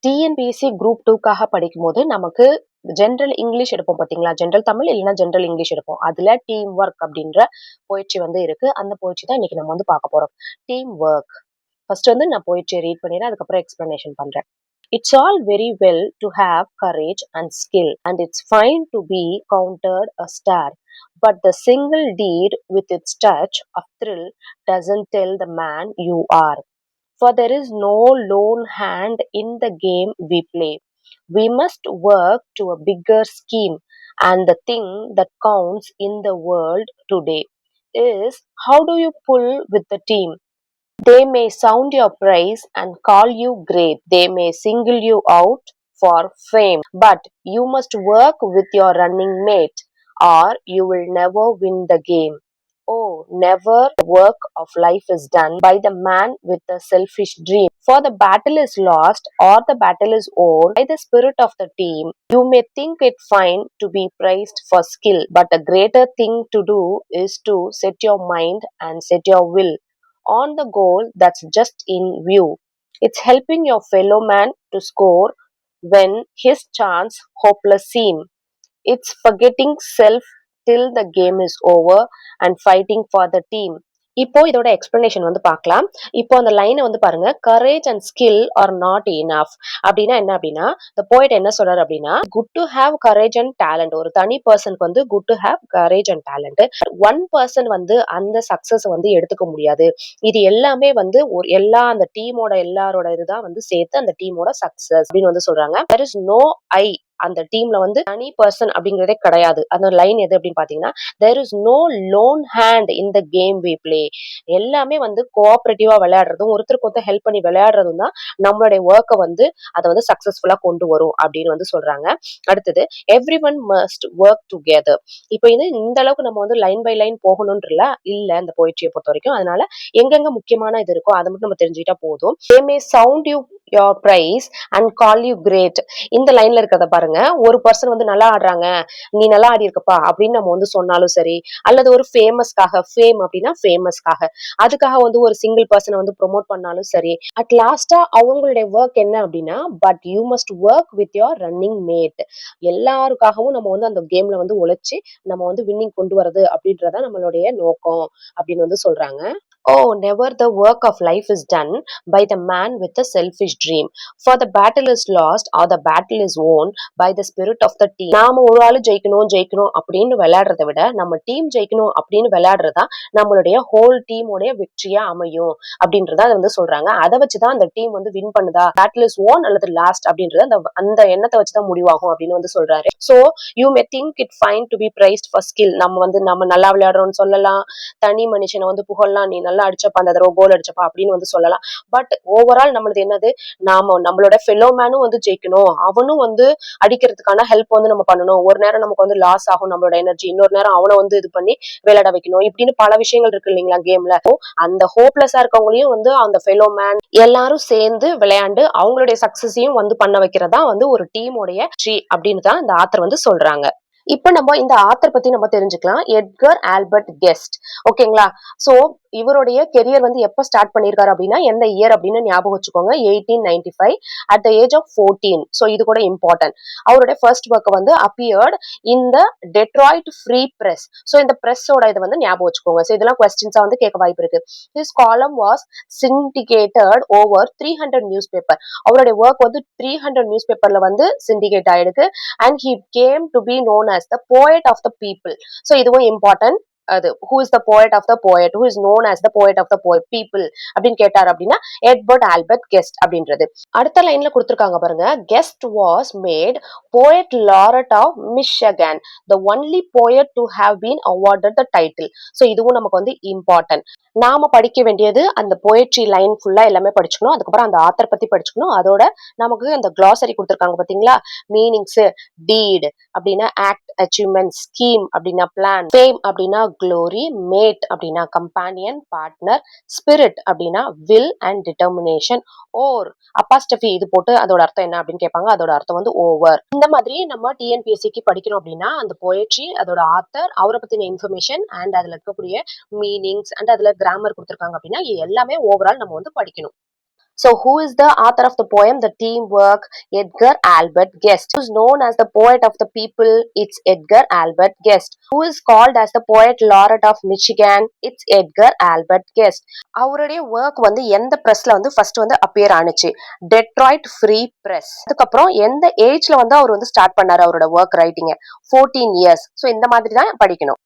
TNPSC group 2க்காக படிக்கும்போது நமக்கு general English எடுப்போம் பார்த்தீங்களா? ஜென்ரல் தமிழ் இல்லைன்னா ஜென்ரல் இங்கிலீஷ் எடுப்போம். அதுல டீம் ஒர்க் அப்படின்ற போயட்ரி வந்து இருக்கு. அந்த போயட்ரி தான் இன்னைக்கு நம்ம வந்து பார்க்க போறோம். Team work. ஃபர்ஸ்ட் வந்து நான் போயட்ரியை ரீட் பண்ணிடுறேன். அதுக்கப்புறம் எக்ஸ்பிளனேஷன் பண்றேன். It's all very well to have courage and skill, and it's fine to be counted a star. But the single deed with its touch of thrill doesn't tell the man you are. For there is no lone hand in the game we play. We must work to a bigger scheme, and the thing that counts in the world today is how do you pull with the team. They may sound your praise and call you great. They may single you out for fame. But you must work with your running mate or you will never win the game. Oh, never the work of life is done by the man with a selfish dream. For the battle is lost or the battle is won by the spirit of the team. You may think it fine to be praised for skill, but a greater thing to do is to set your mind and set your will on the goal that's just in view. It's helping your fellow man to score when his chance hopeless seem. It's forgetting self till the game is over and fighting for the team. இப்போ இதோட explanation வந்து பார்க்கலாம். இப்போ அந்த லைனை வந்து பாருங்க. Courage and skill R not enough அப்படின்னா என்ன அப்படின்னா the poet என்ன சொல்றாரு அப்படின்னா good to have courage and talent. ஒரு தனி பர்சனுக்கு வந்து good to have courage and talent. One person வந்து அந்த சக்சஸ் வந்து எடுத்துக்க முடியாது. இது எல்லாமே வந்து ஒரு எல்லா அந்த டீமோட எல்லாரோட இதுதான் வந்து சேர்த்து அந்த டீமோட சக்சஸ் அப்படின்னு வந்து சொல்றாங்க. there is no I அந்த டீம்ல வந்து தனி பர்சன் அப்படிங்கறதே கிடையாது. அந்த லைன் எது அப்படின்னு பாத்தீங்கன்னா there is no lone hand in the game we play. எல்லாமே வந்து கோஆபரேட்டிவா விளையாடுறதும் ஒருத்தருக்கு ஒருத்தர் ஹெல்ப் பண்ணி விளையாடுறதும் தான் நம்மளுடைய ஒர்க்கை வந்து அதை வந்து சக்சஸ்ஃபுல்லா கொண்டு வரும் அப்படின்னு வந்து சொல்றாங்க. அடுத்தது every one must work together. இப்போ இது இந்த அளவுக்கு நம்ம வந்து லைன் பை லைன் போகணும்ன்றல இல்ல இந்த போயிட்ரியை பொறுத்த வரைக்கும். அதனால எங்கெங்க முக்கியமான இது இருக்கோ அதை மட்டும் நம்ம தெரிஞ்சுக்கிட்டா போதும். they may sound you your praise and call you great. இந்த லைன்ல இருக்கிறத பாருங்க. ஒரு பர்சன் வந்து நல்லா ஆடுறாங்க, நீ நல்லா ஆடி இருக்கப்பா அப்படின்னு நம்ம வந்து சொன்னாலும் சரி, அல்லது ஒரு ஃபேமஸ்க்காக ஃபேம் அப்படின்னா ஃபேமஸ்க்காக அதுக்காக வந்து ஒரு சிங்கிள் பர்சனை வந்து ப்ரொமோட் பண்ணாலும் சரி, அட் லாஸ்டா அவங்களுடைய ஒர்க் என்ன அப்படின்னா but you must work with your running mate. எல்லாருக்காகவும் நம்ம வந்து அந்த கேம்ல வந்து உழைச்சி நம்ம வந்து வின்னிங் கொண்டு வரது அப்படின்றத நம்மளுடைய நோக்கம் அப்படின்னு வந்து சொல்றாங்க. Oh, never the work of life is done by the man with a selfish dream. For the battle is lost or the battle is won by the spirit of the team. நாம ஒரு ஆளு ஜெயிக்கணும் ஜெயிக்கணும் அப்படின்னு விளையாடுறதை விட நம்ம team ஜெயிக்கணும் அப்படின்னு விளையாடுறதா நம்மளுடைய ஹோல் டீமோடைய வெற்றியா அமையும் அப்படின்றத அதை வந்து சொல்றாங்க. அதை வச்சுதான் அந்த டீம் வந்து வின் பண்ணுதா பேட்டில் இஸ் ஓன் அல்லது லாஸ்ட் அப்படின்றது அந்த அந்த எண்ணத்தை வச்சுதான் முடிவாகும் அப்படின்னு வந்து சொல்றாரு. So you may think it fine to be prized for skill. நம்ம நல்லா விளையாடுறோம்னு சொல்லலாம், தனி மனுஷனை வந்து புகழலாம், நீ நல்லா அடிச்சப்பா அந்த தடவை கோல் அடிச்சப்பா அப்படின்னு வந்து சொல்லலாம். பட் ஓவரால் நம்மளது என்னது, நாம நம்மளோட ஃபெலோ மேனும் வந்து ஜெயிக்கணும், அவனும் வந்து அடிக்கிறதுக்கான ஹெல்ப் வந்து நம்ம பண்ணணும். ஒரு நேரம் நமக்கு வந்து லாஸ் ஆகும் நம்மளோட எனர்ஜி, இன்னொரு நேரம் அவனை வந்து இது பண்ணி விளையாட வைக்கணும். இப்படின்னு பல விஷயங்கள் இருக்கு இல்லைங்களா கேம்ல. அந்த ஹோப்லெஸ்ஸா இருக்கவங்களையும் வந்து அந்த ஃபெலோ மேன் எல்லாரும் சேர்ந்து விளையாண்டு அவங்களுடைய சக்சஸையும் வந்து பண்ண வைக்கிறதா வந்து ஒரு டீமோடைய ட்ரீ அப்படின்னு தான் இந்த ஆத்தர் வந்து சொல்றாங்க. இப்ப நம்ம இந்த ஆத்தர் பத்தி நம்ம தெரிஞ்சுக்கலாம். Edgar Albert guest. ஓகேங்களா? சோ இவருடைய கெரியர் வந்து எப்ப ஸ்டார்ட் பண்ணிருக்காரு அப்படின்னா எந்த இயர் அப்படின்னு ஞாபகம் வச்சுக்கோங்க. 1895 at the age of 14. So இது கூட இம்பார்ட்டன்ட். அவருடைய ஃபர்ஸ்ட் ஒர்க் வந்து appeared in the Detroit Free Press. So இந்த பிரஸ்ஸோட இதை வந்து ஞாபகம் வச்சுக்கோங்க. சோ இதெல்லாம் கொஸ்டின்ஸா வந்து கேட்க வாய்ப்பு இருக்கு. ஹிஸ் காலம் வாஸ் சிண்டிகேட்டட் ஓவர் 300 நியூஸ் பேப்பர். அவருடைய ஒர்க் வந்து 300 நியூஸ் பேப்பர்ல வந்து சிண்டிகேட் ஆயிருக்கு. And he came to be known as the poet of the people. So இதுவும் important. அது who is the poet of the poet, who is known as the poet of the people அப்படின்னு கேட்டார் அப்படின்னா Edward Albert guest அப்படின்றது. அடுத்த லைன்ல கொடுத்திருக்காங்க பாருங்க. Guest was made poet laureate of Michigan, the only poet to have been awarded the title. So இதுவும் நமக்கு வந்து இம்பார்ட்டன்ட். நாம படிக்க வேண்டியது அந்த போயட்ரி லைன் ஃபுல்லா எல்லாமே படிச்சுக்கணும். அதுக்கப்புறம் அந்த ஆத்தர் பத்தி படிச்சுக்கணும். அதோட நமக்கு அந்த கிளாசரி கொடுத்திருக்காங்க பாத்தீங்களா, மீனிங்ஸ், டீட் அப்படின்னா ஆக்ட், அச்சீவ்மெண்ட், ஸ்கீம் அப்படின்னா பிளான், ஃபேம் அப்படின்னா க்ளோரி, மேட் அப்படின்னா கம்பானியன், பார்ட்னர், ஸ்பிரிட் அப்படின்னா வில் அண்ட் டிட்டர்மினேஷன், ஓர் அப்பாஸ்டபி இது போட்டு அதோட அர்த்தம் என்ன அப்படின்னு கேட்பாங்க. அதோட அர்த்தம் வந்து ஓவர். இந்த மாதிரி நம்ம டிஎன்பிஎஸ்சிக்கு படிக்கணும் அப்படின்னா அந்த போயட்ரி, அதோட ஆத்தர், அவரை பத்தின இன்ஃபர்மேஷன் அண்ட் அதுல இருக்கக்கூடிய மீனிங்ஸ் அண்ட் அதுல கிராமர் கொடுத்திருக்காங்க அப்படின்னா எல்லாமே ஓவரால் நம்ம வந்து படிக்கணும். So, who is the author of the poem The Teamwork? Edgar Albert Guest. Who is known as the poet of the people? It's Edgar Albert Guest. Who is called as the poet laureate of Michigan? It's Edgar Albert Guest. அவருடைய work வந்து எந்த பிரஸ்ல வந்து first வந்து appear ஆனுச்சு? Detroit Free Press. அதுக்கப்புறம் எந்த ஏஜ்ல வந்து அவர் வந்து ஸ்டார்ட் பண்ணாரு அவரோட ஒர்க் ரைட்டிங்க? 14 இயர்ஸ். ஸோ இந்த மாதிரி தான் படிக்கணும்.